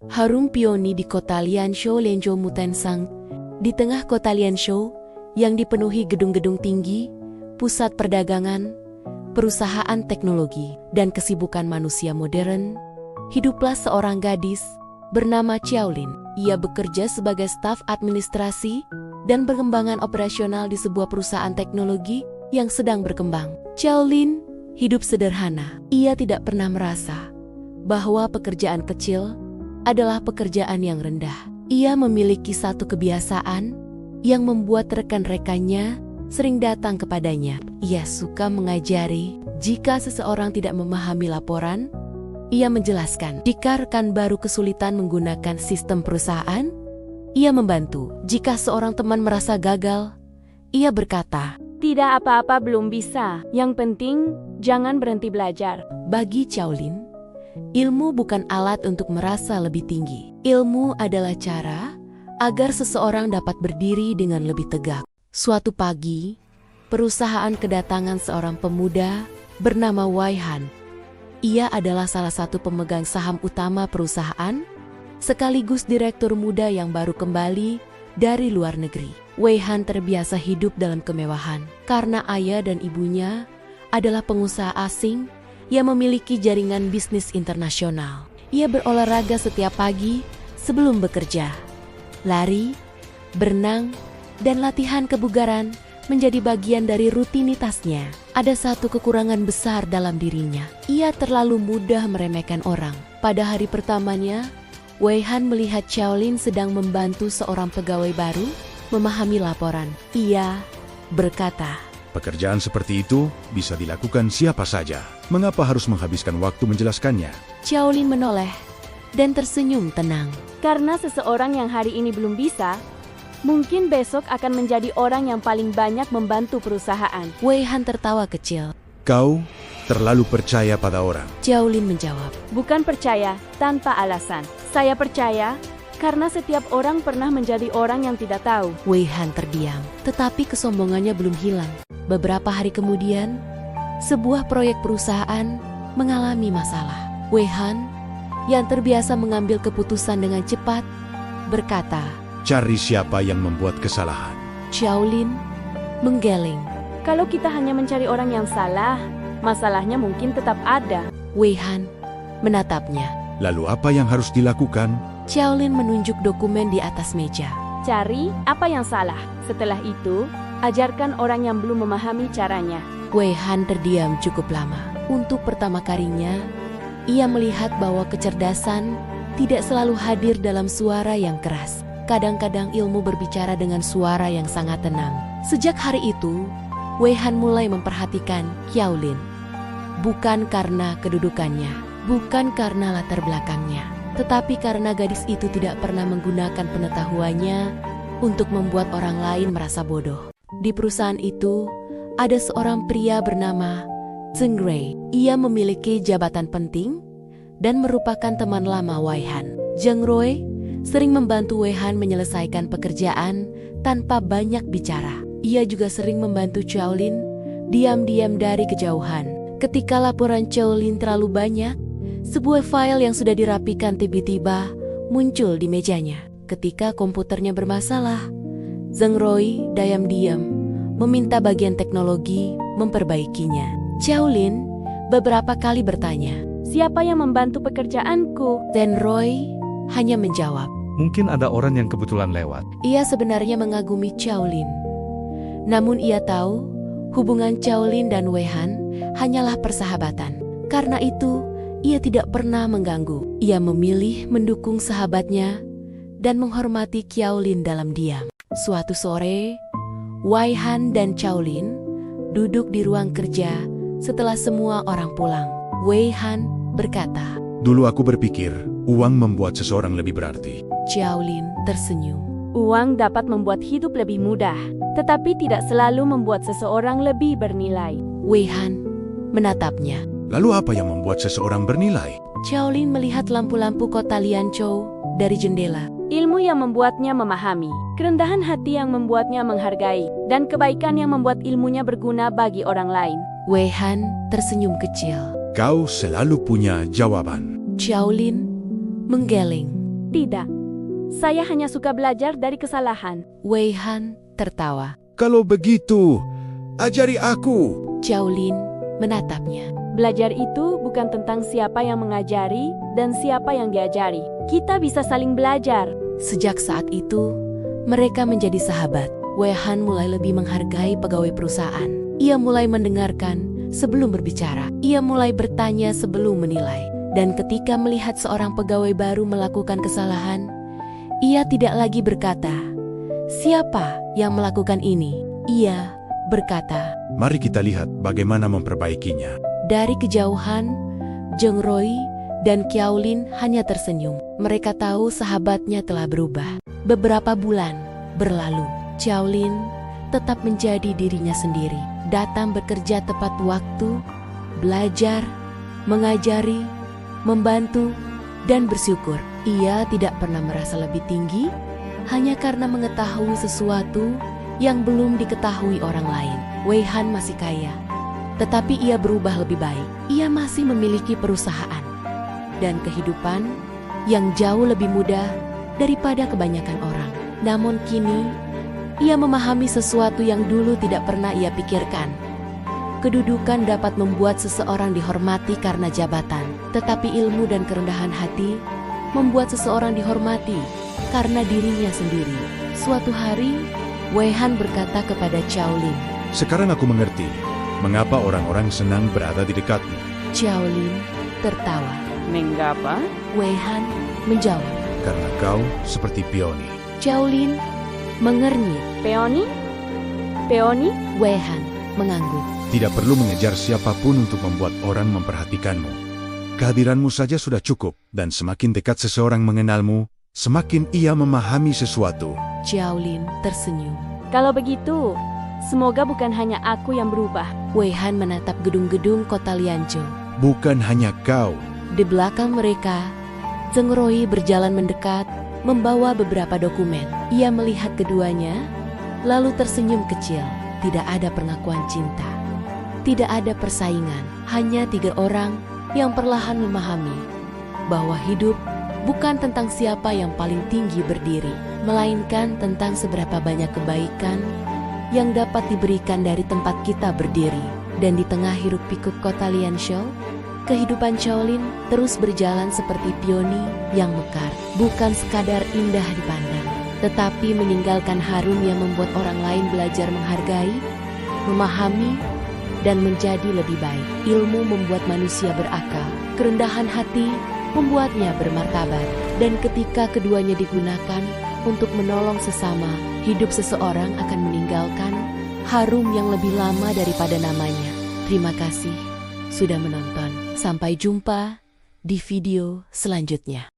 Harum Pioni di kota Lianzhou Lianzhou Mutensang. Di tengah kota Lianzhou yang dipenuhi gedung-gedung tinggi, pusat perdagangan, perusahaan teknologi, dan kesibukan manusia modern, hiduplah seorang gadis bernama Xiaolin. Ia bekerja sebagai staf administrasi dan pengembangan operasional di sebuah perusahaan teknologi yang sedang berkembang. Xiaolin hidup sederhana. Ia tidak pernah merasa bahwa pekerjaan kecil adalah pekerjaan yang rendah. Ia memiliki satu kebiasaan yang membuat rekan-rekannya sering datang kepadanya. Ia suka mengajari. Jika seseorang tidak memahami laporan, ia menjelaskan. Jika rekan baru kesulitan menggunakan sistem perusahaan, ia membantu. Jika seorang teman merasa gagal, ia berkata, "Tidak apa-apa, belum bisa. Yang penting, jangan berhenti belajar." Bagi Xiaolin, ilmu bukan alat untuk merasa lebih tinggi. Ilmu adalah cara agar seseorang dapat berdiri dengan lebih tegak. Suatu pagi, perusahaan kedatangan seorang pemuda bernama Wei Han. Ia adalah salah satu pemegang saham utama perusahaan, sekaligus direktur muda yang baru kembali dari luar negeri. Wei Han terbiasa hidup dalam kemewahan karena ayah dan ibunya adalah pengusaha asing yang memiliki jaringan bisnis internasional. Ia berolahraga setiap pagi sebelum bekerja. Lari, berenang, dan latihan kebugaran menjadi bagian dari rutinitasnya. Ada satu kekurangan besar dalam dirinya. Ia terlalu mudah meremehkan orang. Pada hari pertamanya, Wei Han melihat Xiaolin sedang membantu seorang pegawai baru memahami laporan. Ia berkata, "Pekerjaan seperti itu bisa dilakukan siapa saja. Mengapa harus menghabiskan waktu menjelaskannya?" Xiaolin menoleh dan tersenyum tenang. Karena seseorang yang hari ini belum bisa, mungkin besok akan menjadi orang yang paling banyak membantu perusahaan. Wei Han tertawa kecil. "Kau terlalu percaya pada orang." Xiaolin menjawab, Bukan percaya tanpa alasan. Saya percaya karena setiap orang pernah menjadi orang yang tidak tahu. Wei Han terdiam, tetapi kesombongannya belum hilang. Beberapa hari kemudian, sebuah proyek perusahaan mengalami masalah. Wei Han, yang terbiasa mengambil keputusan dengan cepat, berkata, "Cari siapa yang membuat kesalahan." Xiaolin menggeleng. Kalau kita hanya mencari orang yang salah, masalahnya mungkin tetap ada. Wei Han menatapnya. "Lalu apa yang harus dilakukan?" Xiaolin menunjuk dokumen di atas meja. Cari apa yang salah. Setelah itu, ajarkan orang yang belum memahami caranya. Wei Han terdiam cukup lama. Untuk pertama kalinya, ia melihat bahwa kecerdasan tidak selalu hadir dalam suara yang keras. Kadang-kadang ilmu berbicara dengan suara yang sangat tenang. Sejak hari itu, Wei Han mulai memperhatikan Xiaolin. Bukan karena kedudukannya, bukan karena latar belakangnya, tetapi karena gadis itu tidak pernah menggunakan pengetahuannya untuk membuat orang lain merasa bodoh. Di perusahaan itu, ada seorang pria bernama Zheng Rui. Ia memiliki jabatan penting dan merupakan teman lama Wei Han. Zheng Rui sering membantu Wei Han menyelesaikan pekerjaan tanpa banyak bicara. Ia juga sering membantu Xiaolin diam-diam dari kejauhan. Ketika laporan Xiaolin terlalu banyak, sebuah file yang sudah dirapikan tiba-tiba muncul di mejanya. Ketika komputernya bermasalah, Zheng Rui diam-diam meminta bagian teknologi memperbaikinya. Xiaolin beberapa kali bertanya, Siapa yang membantu pekerjaanku? Zheng Rui hanya menjawab, Mungkin ada orang yang kebetulan lewat. ia sebenarnya mengagumi Xiaolin. Namun ia tahu hubungan Xiaolin dan Wei Han hanyalah persahabatan. Karena itu, ia tidak pernah mengganggu. Ia memilih mendukung sahabatnya dan menghormati Xiaolin dalam diam. Suatu sore, Wei Han dan Xiaolin duduk di ruang kerja setelah semua orang pulang. Wei Han berkata, "Dulu aku berpikir uang membuat seseorang lebih berarti." Xiaolin tersenyum. Uang dapat membuat hidup lebih mudah, tetapi tidak selalu membuat seseorang lebih bernilai. Wei Han menatapnya. "Lalu apa yang membuat seseorang bernilai?" Xiaolin melihat lampu-lampu kota Lianzhou dari jendela. Ilmu yang membuatnya memahami, kerendahan hati yang membuatnya menghargai, dan kebaikan yang membuat ilmunya berguna bagi orang lain. Wei Han tersenyum kecil. "Kau selalu punya jawaban." Xiaolin menggeleng. Tidak. Saya hanya suka belajar dari kesalahan. Wei Han tertawa. Kalau begitu, ajari aku. Xiaolin menatapnya. Belajar itu bukan tentang siapa yang mengajari dan siapa yang diajari. Kita bisa saling belajar. Sejak saat itu, mereka menjadi sahabat. Wei Han mulai lebih menghargai pegawai perusahaan. Ia mulai mendengarkan sebelum berbicara. Ia mulai bertanya sebelum menilai. Dan ketika melihat seorang pegawai baru melakukan kesalahan, ia tidak lagi berkata, "Siapa yang melakukan ini?" Ia berkata, Mari kita lihat bagaimana memperbaikinya. dari kejauhan, Zheng Roi dan Xiaolin hanya tersenyum. Mereka tahu sahabatnya telah berubah. Beberapa bulan berlalu. Xiaolin tetap menjadi dirinya sendiri. Datang bekerja tepat waktu, belajar, mengajari, membantu, dan bersyukur. Ia tidak pernah merasa lebih tinggi hanya karena mengetahui sesuatu yang belum diketahui orang lain. Wei Han masih kaya, tetapi ia berubah lebih baik. Ia masih memiliki perusahaan dan kehidupan yang jauh lebih mudah daripada kebanyakan orang. Namun kini, ia memahami sesuatu yang dulu tidak pernah ia pikirkan. Kedudukan dapat membuat seseorang dihormati karena jabatan, tetapi ilmu dan kerendahan hati membuat seseorang dihormati karena dirinya sendiri. Suatu hari, Wei Han berkata kepada Xiaolin. Sekarang aku mengerti mengapa orang-orang senang berada di dekatmu. Xiaolin tertawa. Mengapa? Wei Han menjawab. Karena kau seperti Peony. Xiaolin mengernyit. Peony? Peony? Wei Han mengangguk. Tidak perlu mengejar siapapun untuk membuat orang memperhatikanmu. Kehadiranmu saja sudah cukup, dan semakin dekat seseorang mengenalmu, semakin ia memahami sesuatu. Xiaolin tersenyum. Kalau begitu, semoga bukan hanya aku yang berubah. Wei Han menatap gedung-gedung kota Lianzhou. Bukan hanya kau. Di belakang mereka, Zheng Roi berjalan mendekat, membawa beberapa dokumen. Ia melihat keduanya, lalu tersenyum kecil. Tidak ada pengakuan cinta. Tidak ada persaingan. Hanya 3 orang yang perlahan memahami bahwa hidup bukan tentang siapa yang paling tinggi berdiri, melainkan tentang seberapa banyak kebaikan yang dapat diberikan dari tempat kita berdiri. Dan di tengah hiruk-pikuk kota Lianzhou, kehidupan Xiaolin terus berjalan seperti peony yang mekar. Bukan sekadar indah dipandang, tetapi meninggalkan harum yang membuat orang lain belajar menghargai, memahami, dan menjadi lebih baik. Ilmu membuat manusia berakal, kerendahan hati membuatnya bermartabat. Dan ketika keduanya digunakan untuk menolong sesama, hidup seseorang akan meninggalkan harum yang lebih lama daripada namanya. Terima kasih sudah menonton. Sampai jumpa di video selanjutnya.